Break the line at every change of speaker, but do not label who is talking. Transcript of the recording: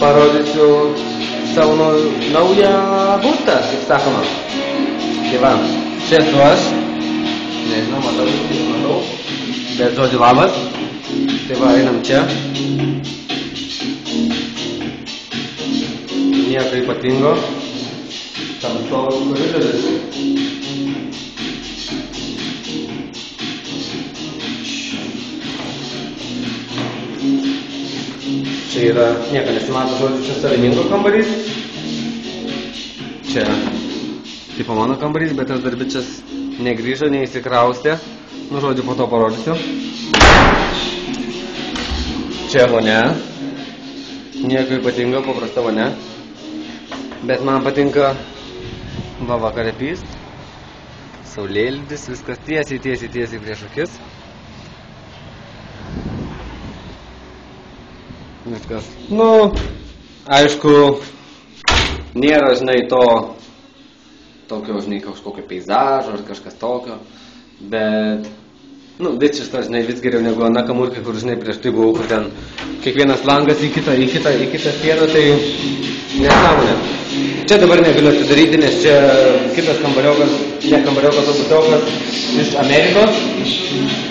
parodysiu savo naują būstą, kaip sakoma. Tai va, čia esu aš. Nežinau, matau. Bet žodžiu labas. Tai va, einam čia. Nieko ypatingo. Tamsos koridorius. Čia yra, nieko nesimato, žodžiu, čia savininko kambarys. Čia tipo mano kambarys, bet tas darbičias negrįžo, neįsikraustė. Nu, žodžiu, po to parodysiu. Čia vonia. Nieko ypatingo, paprasta vonia. Bet man patinka va vakare pyst. Saulėlydis, viskas tiesiai prieš akis. Viskas. Nu, aišku, nėra, žinai, tokio, žinai, kažkokio peizažo ar kažkas tokio, bet, nu, dičišta, žinai, vis geriau negu Ana Kamurkė, kur, žinai, prieš tai buvau, kur ten kiekvienas langas į kitą sieną, tai nesąmonė. Čia dabar negaliu atidaryti, nes čia kitas kambariokas, ne kambariokas, o butiokas iš Amerikos.